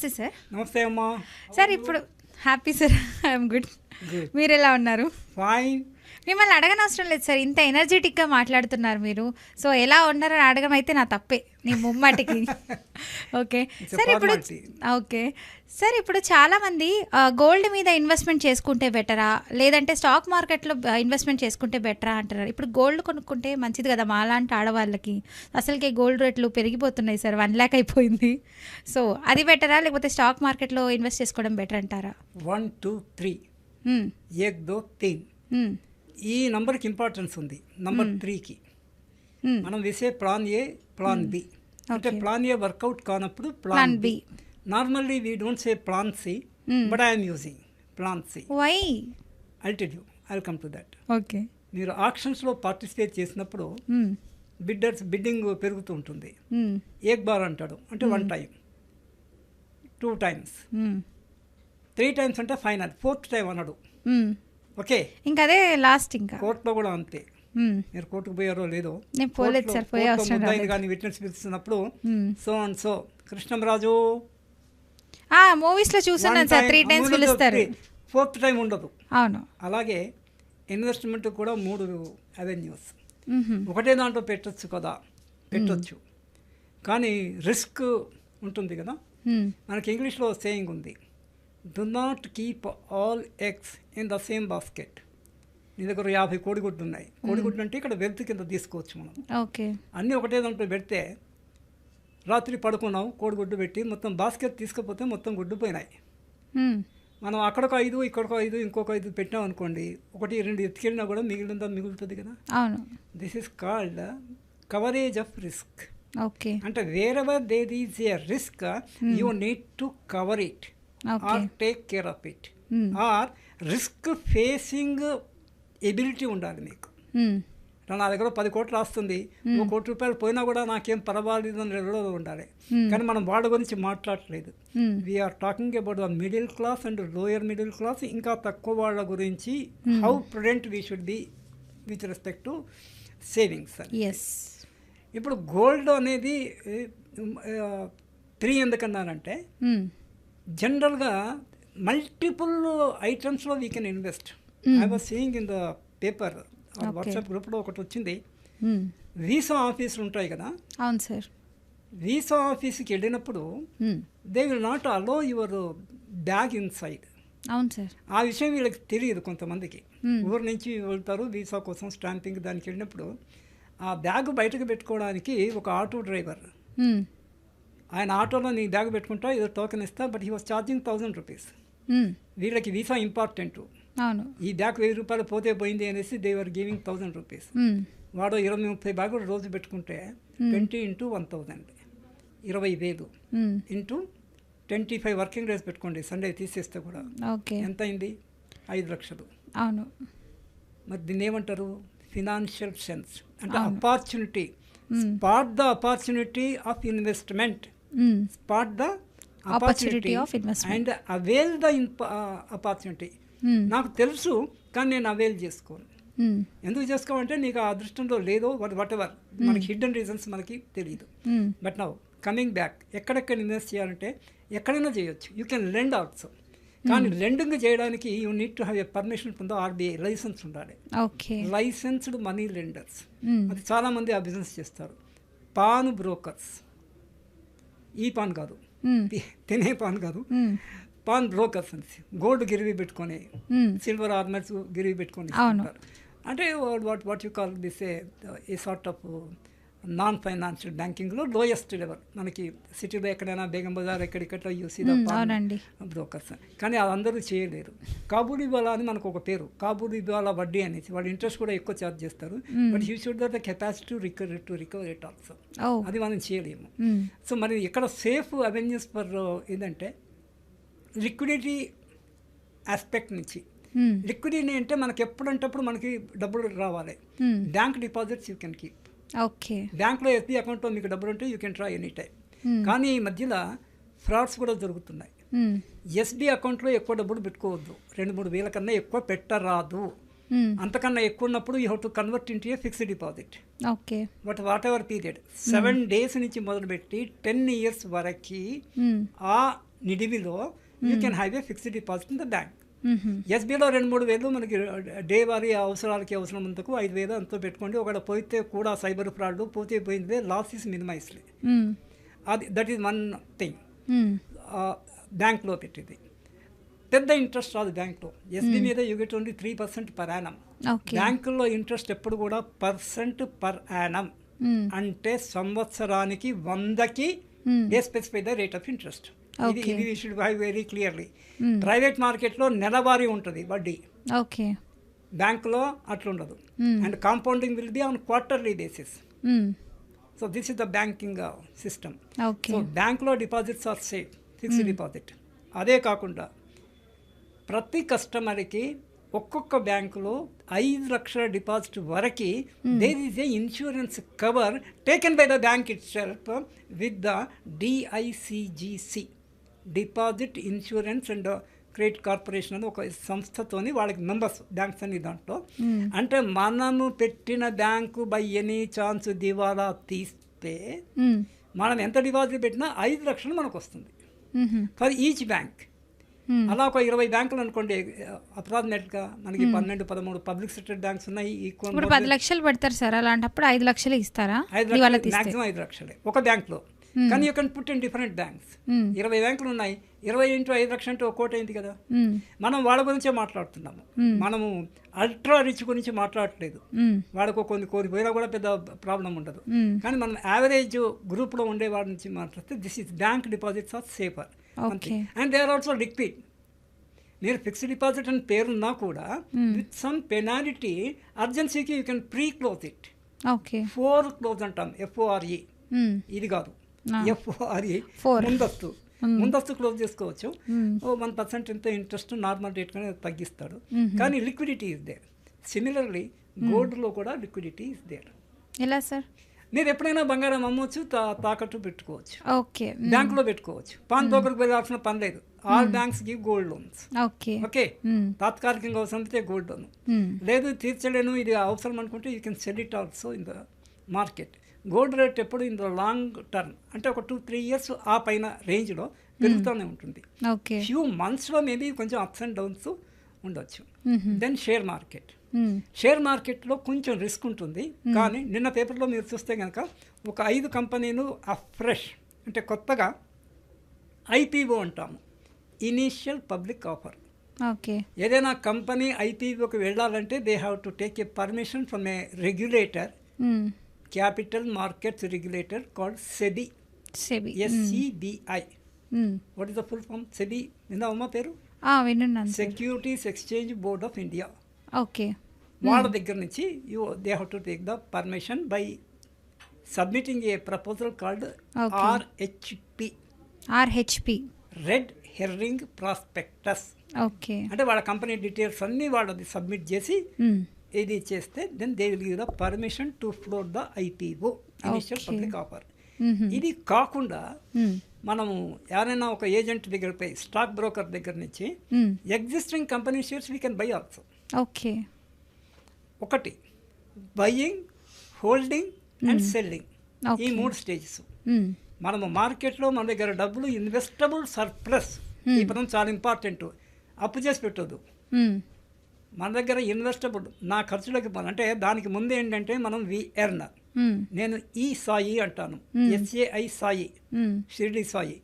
నమస్తే సార్. నమస్తే అమ్మా. సార్ ఇప్పుడు హ్యాపీ సార్, ఐఎమ్ గుడ్. మీరు ఎలా ఉన్నారు? ఫైన్. మిమ్మల్ని అడగనవసరం లేదు సార్, ఇంత ఎనర్జెటిక్గా మాట్లాడుతున్నారు మీరు. సో ఎలా ఉన్నారని అడగడం అయితే నా తప్పే, నీ ముమ్మాటికి. ఓకే సార్, ఇప్పుడు చాలామంది గోల్డ్ మీద ఇన్వెస్ట్మెంట్ చేసుకుంటే బెటరా లేదంటే స్టాక్ మార్కెట్లో ఇన్వెస్ట్మెంట్ చేసుకుంటే బెటరా అంటున్నారు. ఇప్పుడు గోల్డ్ కొనుక్కుంటే మంచిది కదా మాలాంటి ఆడవాళ్ళకి. అసలుకే గోల్డ్ రేట్లు పెరిగిపోతున్నాయి సార్, 1 lakh అయిపోయింది. సో అది బెటరా లేకపోతే స్టాక్ మార్కెట్లో ఇన్వెస్ట్ చేసుకోవడం బెటర్ అంటారా? 1 2 3 1 2 3 ఈ నంబర్కి ఇంపార్టెన్స్ ఉంది. నంబర్ 3కి మనం వేసే ప్లాన్ ఏ, ప్లాన్ బి. అంటే ప్లాన్ ఏ వర్కౌట్ కానప్పుడు plan B. Normally we don't say plan C, but I'm using plan C. Why? I'll tell you, I'll come to that. Okay. మీరు ఆక్షన్స్లో participate చేసినప్పుడు bidding పెరుగుతూ ఉంటుంది. 1 bar అంటాడు అంటే 1 time, 2 times, 3 times అంటే final, 4th time అన్నాడు. Okay, ఇంకా అదే లాస్ట్. ఇంకా కోర్టులో కూడా అంతే. మీరు కోర్టుకు పోయారో లేదో, నేను పోలేదు సార్, పోయే అవసరం లేదు. కానీ విట్నెస్ పిలుస్తున్నప్పుడు so and so Krishnamraju movies లో చూస్తున్నాను సార్, 3 times పిలుస్తారు, 4th time ఉండదు. అవును. అలాగే ఇన్వెస్ట్మెంట్ కూడా 3 అవెన్యూస్. ఒకటే దాంట్లో పెట్టచ్చు కదా, పెట్టచ్చు, కానీ రిస్క్ ఉంటుంది కదా. మనకి ఇంగ్లీష్లో సేయింగ్ ఉంది, do not keep all eggs in the same basket. నీ దగ్గర 50 కోడిగుడ్లు ఉన్నాయి. కోడిగుడ్లు అంటే ఇక్కడ వెల్త్ కింద తీసుకోవచ్చు మనం. ఓకే. అన్నీ ఒకటే దాంట్లో పెడితే రాత్రి పడుకున్నాం, కోడిగుడ్డు పెట్టి మొత్తం బాస్కెట్ తీసుకపోతే మొత్తం గుడ్డు పోయినాయి. మనం అక్కడొక 5 ఇక్కడొక 5 ఇంకొక 5 పెట్టాం అనుకోండి, 1 2 ఎత్తుకెళ్ళినా కూడా మిగులుతుంది కదా. అవును. This is called coverage of risk. Okay. అంటే wherever there is a risk you need to cover it or take care of it, or risk facing ability ఉండాలి మీకు. నా దగ్గర 10 కోట్లు వస్తుంది, 1 కోటి రూపాయలు పోయినా కూడా నాకేం పర్వాలేదు అని ఉండాలి. కానీ మనం వాళ్ళ గురించి మాట్లాడట్లేదు. We are talking about the middle class and lower middle class, ఇంకా తక్కువ వాళ్ళ గురించి how prudent we should be with respect to savings. ఇప్పుడు గోల్డ్ అనేది 3 ఎందుకన్నానంటే, జనరల్గా మల్టిపుల్ ఐటమ్స్లో we can invest. I was seeing in the paper, WhatsApp గ్రూప్లో ఒకటి వచ్చింది. వీసా ఆఫీసులు ఉంటాయి కదా. అవును సార్. వీసా ఆఫీస్కి వెళ్ళినప్పుడు they will not allow your bag inside. అవును సార్. ఆ విషయం వీళ్ళకి తెలియదు కొంతమందికి. ఊరు నుంచి వెళ్తారు వీసా కోసం స్టాంపింగ్, దానికి వెళ్ళినప్పుడు ఆ బ్యాగ్ బయటకు పెట్టుకోవడానికి ఒక ఆటో డ్రైవర్, ఆయన ఆటోలో నీ బ్యాగ్ పెట్టుకుంటా, ఏదో టోకెన్ ఇస్తా, but he was charging 1000 rupees. వీళ్ళకి వీసా ఇంపార్టెంట్. అవును. ఈ బ్యాగ్ 1000 రూపాయలు పోతే పోయింది అనేసి దే ఆర్ గివింగ్ 1000 rupees. వాడు 20-30 బ్యాగులు రోజు పెట్టుకుంటే 20 into 1000, 20,000 ఇంటూ 25 వర్కింగ్ డేస్ పెట్టుకోండి, సండే తీసేస్తే కూడా ఎంత అయింది? 5 లక్షలు. అవును. మరి దీన్ని ఏమంటారు? Financial sense. అంటే opportunity, spot the opportunity of investment, spot the opportunity and avail the opportunity. నాకు తెలుసు కానీ నేను అవైల్ చేసుకోను. ఎందుకు చేసుకోమంటే నీకు ఆ అదృష్టంలో లేదో వాట్ ఎవర్, మనకి హిడెన్ రీజన్స్ మనకి తెలియదు. బట్ నౌ కమింగ్ బ్యాక్, ఎక్కడెక్కడ ఇన్వెస్ట్ చేయాలంటే ఎక్కడైనా చేయొచ్చు. యూ కెన్ లెండ్ ఆల్సో, కానీ లెండింగ్ చేయడానికి you need to have a permission from the RBI, licence ఉండాలి. లైసెన్స్డ్ మనీ లెండర్స్, అది చాలామంది ఆ బిజినెస్ చేస్తారు. పాన్ బ్రోకర్స్, ఈ పాన్ కాదు, తినే పాన్ కాదు, పాన్ బ్రోకర్స్ అని గోల్డ్ గిరివి పెట్టుకొని, సిల్వర్ ఆర్నర్స్ గిరివి పెట్టుకొని అంటే what you call this a sort of non financial బ్యాంకింగ్లో లోయెస్ట్ లెవెల్. మనకి సిటీలో ఎక్కడైనా బేగం బజార్ ఎక్కడికట్లా యూసీ బ్రోకర్స్, కానీ అందరూ చేయలేరు. కాబూలీవాలా అని మనకు ఒక పేరు, కాబూలీవాలా వడ్డీ అనేసి, వాళ్ళు ఇంట్రెస్ట్ కూడా ఎక్కువ ఛార్జ్ చేస్తారు. But you should the capacity to recover it also. అది మనం చేయలేము. సో మరి ఇక్కడ సేఫ్ అవెన్యూస్ ఫర్ ఏంటంటే లిక్విడిటీ ఆస్పెక్ట్ నుంచి. లిక్విడిటీ అంటే మనకి ఎప్పుడంటప్పుడు మనకి డబ్బులు రావాలి. Bank deposits you can keep. Okay. బ్యాంక్లో ఎస్బీ అకౌంట్లో మీకు డబ్బులు ఉంటే you can try any time. కానీ ఈ మధ్యలో ఫ్రాడ్స్ కూడా జరుగుతున్నాయి. ఎస్బీ అకౌంట్లో ఎక్కువ డబ్బులు పెట్టుకోవద్దు, 2-3 వేల కన్నా ఎక్కువ పెట్టరాదు. అంతకన్నా ఎక్కువ ఉన్నప్పుడు you have to convert into a fixed deposit. Okay. But whatever period 7 days నుంచి మొదలుపెట్టి 10 years వరకు ఆ నిడివిలో you can have a fixed deposit in the bank. ఎస్బీలో 2-3 మనకి డే వారీ అవసరాలకి అవసరమంతకు 5,000 అంతా పెట్టుకోండి. ఒకవేళ పోతే కూడా సైబర్ ఫ్రాడ్ పోతే పోయిందే, లాస్ ఈస్ మినిమైజ్లీ. అది దట్ ఈస్ వన్ థింగ్. బ్యాంక్లో పెట్టింది పెద్ద ఇంట్రెస్ట్ రాదు బ్యాంక్లో. ఎస్బీ మీద you get only 3% per annum. బ్యాంకుల్లో ఇంట్రెస్ట్ ఎప్పుడు కూడా % పర్ యానం, అంటే సంవత్సరానికి 100కి they specify the rate of interest. ఇది should be very clearly. Private మార్కెట్లో నెలవారీ ఉంటుంది వడ్డీ, బ్యాంకులో అట్లుండదు. And compounding will be on quarterly basis. So this is the banking system. So బ్యాంక్లో deposits are safe, fixed deposit. అదే కాకుండా ప్రతి కస్టమర్కి ఒక్కొక్క బ్యాంకులో 5 లక్షల డిపాజిట్ వరకు there is a insurance cover taken by the bank itself with the DICGC, deposit insurance and credit corporation అని ఒక సంస్థతోని వాళ్ళకి మెంబర్స్ బ్యాంక్స్ అని దాంట్లో. అంటే మనము పెట్టిన బ్యాంకు బై ఎనీ ఛాన్స్ దివాలా తీస్తే మనం ఎంత డిపాజిట్ పెట్టినా 5 లక్షలు మనకు వస్తుంది ఫర్ ఈచ్ బ్యాంక్. అలా ఒక 20 బ్యాంకులు అనుకోండి, అప్రాక్సిమేట్గా మనకి 12-13 పబ్లిక్ సెక్టర్ బ్యాంక్స్ ఉన్నాయి. ఇప్పుడు 10 లక్షలు పెడతారు సార్, అలాంటప్పుడు 5 లక్షలు ఇస్తారా? మ్యాక్సిమం 5 లక్షలే ఒక బ్యాంక్లో. కానీ you can put in different banks. 20 బ్యాంకులు ఉన్నాయి, 20 × 5 లక్షలు అంటే 1 కోటి అయింది కదా. మనం వాళ్ళ గురించే మాట్లాడుతున్నాము, మనము అల్ట్రా రిచ్ గురించి మాట్లాడట్లేదు. వాళ్ళకు కొన్ని కోరిపోయినా కూడా పెద్ద ప్రాబ్లం ఉండదు. కానీ మనం యావరేజ్ గ్రూప్లో ఉండే వాళ్ళ నుంచి మాట్లాడితే this is bank deposits are safer. And they are also liquid. మీరు ఫిక్స్డ్ డిపాజిట్ అని పేరున్నా కూడా విత్ సమ్ పెనాలిటీ అర్జెన్సీకి you can pre close it. Foreclose అంటాం, FORE. ఇది కాదు, FORE ముందస్తు క్లోజ్ చేసుకోవచ్చు. 1% ఎంత ఇంట్రెస్ట్ నార్మల్ రేట్ కానీ తగ్గిస్తాడు. కానీ లిక్విడిటీ ఇస్ దేర్. సిమిలర్లీ గోల్డ్లో కూడా లిక్విడిటీ ఇస్ దేర్. ఎలా సార్? మీరు ఎప్పుడైనా బంగారం అమ్మవచ్చు, తాకట్టు పెట్టుకోవచ్చు, బ్యాంకులో పెట్టుకోవచ్చు. పాన్ బ్రోకర్కి వెళ్ళాల్సిన పని లేదు. All banks give gold loans. Okay, తాత్కాలికంగా అవసరం అయితే గోల్డ్ లోన్, లేదు తీర్చలేను ఇది అవసరం అనుకుంటే you can sell it also in the market. Gold rate ఎప్పుడు ఇన్ ద లాంగ్ టర్మ్ అంటే ఒక 2-3 ఇయర్స్ ఆ పైన రేంజ్లో పెరుగుతూనే ఉంటుంది. ఫ్యూ మంత్స్లో మేబీ కొంచెం అప్స్ అండ్ డౌన్స్ ఉండొచ్చు. Then share market. షేర్ మార్కెట్లో కొంచెం రిస్క్ ఉంటుంది. కానీ నిన్న పేపర్లో మీరు చూస్తే కనుక ఒక 5 కంపెనీలు ఫ్రెష్ అంటే కొత్తగా IPO అంటాము, ఇనీషియల్ పబ్లిక్ ఆఫర్. ఏదైనా కంపెనీ IPOకి వెళ్ళాలంటే they have to take a permission from a regulator, capital markets regulator called SEBI. SEBI. What is the full form? SEBI విన్నావమ్మా పేరు? Securities exchange board of India. వాళ్ళ దగ్గర నుంచి they have to take the permission by submitting a proposal called RHP, red herring prospectus. అంటే వాళ్ళ company details అన్నీ వాళ్ళది submit చేసి ఇది చేస్తే then they will give the permission to float the IPO, initial public offer. ఇది కాకుండా మనము ఎవరైనా ఒక ఏజెంట్ దగ్గర పోయి స్టాక్ బ్రోకర్ దగ్గర నుంచి existing company shares we can buy also. ఒకటి బయ్యింగ్, హోల్డింగ్ అండ్ సెల్లింగ్, ఈ 3 స్టేజెస్. మనము మార్కెట్లో మన దగ్గర డబ్బులు ఇన్వెస్టబుల్ సర్ప్లస్, ఈ పదం చాలా ఇంపార్టెంట్, అప్పు చేసి పెట్టొద్దు. మన దగ్గర ఇన్వెస్టబుల్ నా ఖర్చులకి అంటే దానికి ముందు ఏంటంటే మనం వి ఎర్న్. నేను ఈ సాయి అంటాను, SAI సాయి, షిరిడి సాయి.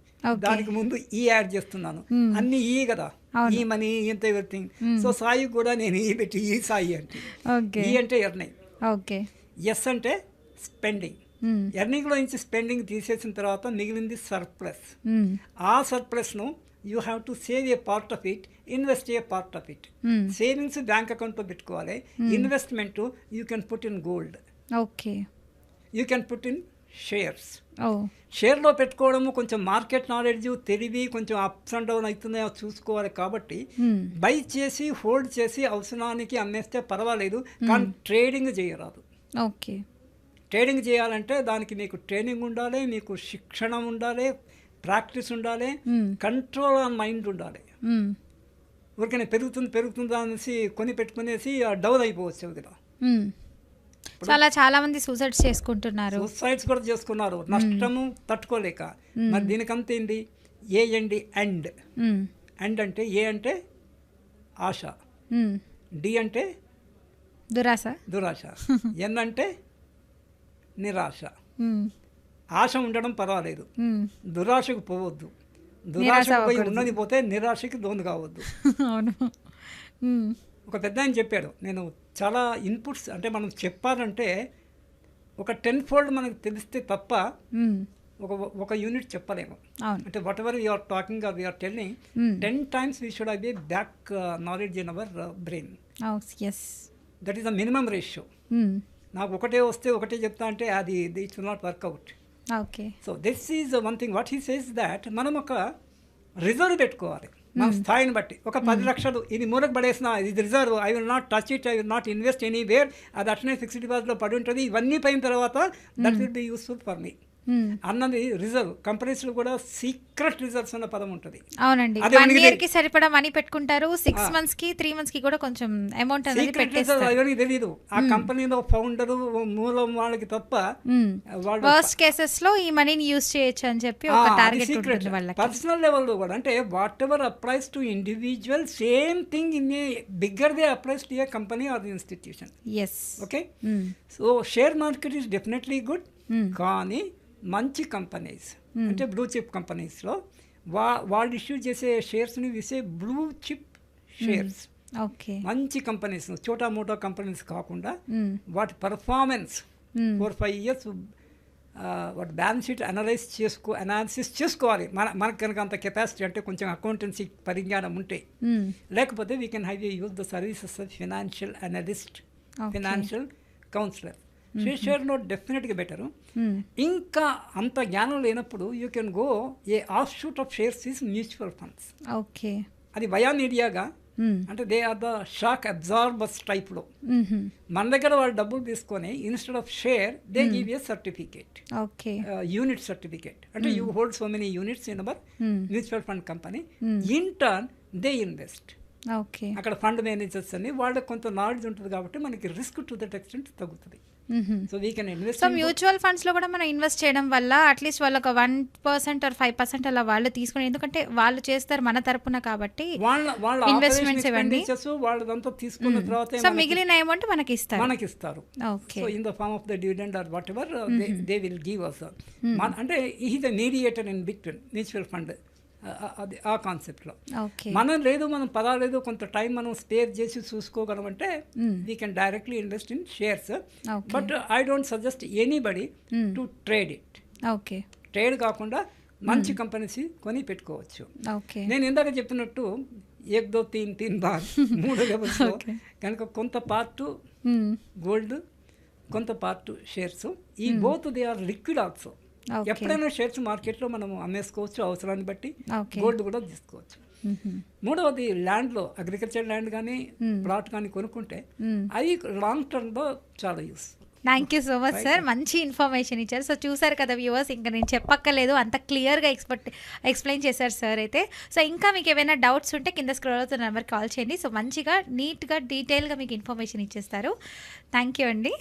దానికి ముందు యాడ్ చేస్తున్నాను, అన్ని ఈ కదా, ఈ మనీ ఇంత ఎవ్రీథింగ్. సో సాయి కూడా నేను పెట్టి ఈ సాయి అంటే, ఈ అంటే ఎర్నింగ్, ఎస్ అంటే స్పెండింగ్. ఎర్నింగ్లో నుంచి స్పెండింగ్ తీసేసిన తర్వాత మిగిలింది సర్ప్లస్. ఆ సర్ప్లస్ను you have to save a part of it, invest a part of it. Savings bank అకౌంట్లో పెట్టుకోవాలి, investment you can put in gold, you can put in shares. షేర్లో పెట్టుకోవడము కొంచెం మార్కెట్ నాలెడ్జ్, తెలివి, కొంచెం అప్స్ అండ్ డౌన్ అవుతున్నాయో చూసుకోవాలి. కాబట్టి బై చేసి హోల్డ్ చేసి అవసరానికి అమ్మేస్తే పర్వాలేదు, కానీ ట్రేడింగ్ చేయరాదు. ట్రేడింగ్ చేయాలంటే దానికి మీకు ట్రైనింగ్ ఉండాలి, మీకు శిక్షణ ఉండాలి, ప్రాక్టీస్ ఉండాలి, కంట్రోల్ ఆన్ మైండ్ ఉండాలి. ఊరికనే పెరుగుతుంది అనేసి కొని పెట్టుకునేసి డౌన్ అయిపోవచ్చు కదా. చాలా మంది సూసైడ్స్ కూడా చేసుకున్నారు, నష్టము తట్టుకోలేక. మరి దీనికంత ఏంది, ఏఎండి అండ్. అండ్ అంటే ఏ అంటే ఆశ, డి అంటే దురాశ, ఎన్ అంటే నిరాశ. ఆశ ఉండడం పర్వాలేదు, దురాశకు పోవద్దు. దురాశకు పోయి ఉన్నది పోతే నిరాశకి లోను కావద్దు. అవును. ఒక పెద్ద ఆయన చెప్పాడు, నేను చాలా ఇన్పుట్స్ అంటే మనం చెప్పాలంటే ఒక 10-fold మనకు తెలిస్తే తప్ప ఒక యూనిట్ చెప్పలేము. అంటే whatever you're talking or we're telling 10 times we should have a back knowledge in our brain. That is the minimum ratio. నాకు ఒకటే వస్తే ఒకటే చెప్తా అంటే అది it will not work out. So this is one thing what he says that మనం ఒక reserve పెట్టుకోవాలి మన స్థాయిని బట్టి. ఒక 10 లక్షలు ఇది మూలకు పడేసిన, ఇది reserve, I will not touch it, I will not invest anywhere, అది అట్లనే ఫిక్స్డ్ డిపాజిట్లో పడి ఉంటుంది. ఇవన్నీ పోయిన తర్వాత that will be useful for me అన్నది రిజర్వ్. కంపెనీస్లో కూడా సీక్రెట్ రిజర్వ్స్ అన్న పదం ఉంటుంది. అవునండి, 1 year కి సరిపడా మనీ పెట్టుకుంటారు, 6 months కి 3 months కి కూడా కొంచెం అమౌంట్ అనేది పెట్టేస్తారు. ఎవరికి తెలియదు, ఆ కంపెనీలో ఫౌండరు మూలం వాళ్ళకి తప్ప. వర్స్ట్ కేసెస్ లో ఈ మనీని యూజ్ చేయొచ్చు అని చెప్పి ఒక టార్గెట్ ఉంటుంది వాళ్ళకి. పర్సనల్ లెవెల్లో కూడా అంటే whatever applies to individual same thing in a bigger they applies to a company or the institution. Okay, so share market is definitely good. కానీ మంచి కంపెనీస్ అంటే బ్లూ చిప్ కంపెనీస్లో వాళ్ళు ఇష్యూ చేసే షేర్స్ని విసే బ్లూ చిప్ షేర్స్. మంచి companies, చోటా మోటా companies కాకుండా వాటి పర్ఫార్మెన్స్ 4-5 years వాటి బ్యాలెన్స్ షీట్ అనాలిసిస్ చేసుకోవాలి. మనకు కనుక అంత కెపాసిటీ అంటే కొంచెం అకౌంటెన్సీ పరిజ్ఞానం ఉంటే. లేకపోతే we can have use the services of financial analyst, financial counsellor. షేర్లో డెఫినెట్గా బెటరు. ఇంకా అంత జ్ఞానం లేనప్పుడు you can go a offshoot of shares is mutual funds. అది వయా మీడియాగా అంటే they are the shock absorbers టైప్లో. మన దగ్గర వాళ్ళు డబ్బులు తీసుకొని instead of share they give a certificate, unit certificate. అంటే you hold so many units in our mutual fund company. In turn they invest. అక్కడ ఫండ్ మేనేజర్స్ అని వాళ్ళకి కొంత నాలెడ్జ్ ఉంటుంది కాబట్టి మనకి రిస్క్ టు దట్ ఎక్స్టెంట్ తగ్గుతుంది. So we can invest. So mutual funds లో కూడా మనం ఇన్వెస్ట్ చేయడం వల్ల అట్లీస్ట్ వాళ్ళు ఒక 1% or 5% అలా వాళ్ళు తీసుకుని, ఎందుకంటే వాళ్ళు చేస్తారు మన తరపున కాబట్టి ఇన్వెస్ట్మెంట్స్ ఇవ్వండి, వాళ్ళదంతా తీసుకున్న తర్వాత సో మిగిలిన అమౌంట్ మనకి ఇస్తారు. So in the form of the dividend or whatever they will give us. అంటే ఈ the mediator in between mutual fund, అది ఆ కాన్సెప్ట్లో. మనం లేదు, మనం పర్వాలేదు, కొంత టైం మనం స్పేర్ చేసి చూసుకోగలమంటే we can directly invest in shares. But I don't suggest anybody to trade it. Trade కాకుండా మంచి కంపెనీస్ కొని పెట్టుకోవచ్చు. నేను ఇందాక చెప్పినట్టు 1-2-3 బార్ 3 లెవెల్స్ కనుక కొంత పార్ట్ గోల్డ్, కొంత పార్ట్ షేర్స్. ఈ both they are liquid also. ఎప్పుడైనా షేర్స్ మార్కెట్లో మనం అమ్మేసుకోవచ్చు అవసరాన్ని బట్టి, గోల్డ్ కూడా తీసుకోవచ్చు. మూడవది ల్యాండ్లో, అగ్రికల్చర్ ల్యాండ్ కానీ ప్లాట్ కానీ కొనుక్కుంటే అది లాంగ్ టర్మ్లో చాలా use. Thank you so much sir, మంచి ఇన్ఫర్మేషన్ ఇచ్చారు. సో చూసారు కదా వ్యూవర్స్, ఇంకా నేను చెప్పక్కర్లేదు, అంత క్లియర్గా ఎక్స్ప్లెయిన్ చేశారు సార్ అయితే. సో ఇంకా మీకు ఏమైనా డౌట్స్ ఉంటే కింద స్క్రోల్ అవుతున్న నెంబర్కి కాల్ చేయండి. సో మంచిగా నీట్గా డీటెయిల్గా మీకు ఇన్ఫర్మేషన్ ఇచ్చేస్తారు. థ్యాంక్ యూ అండి.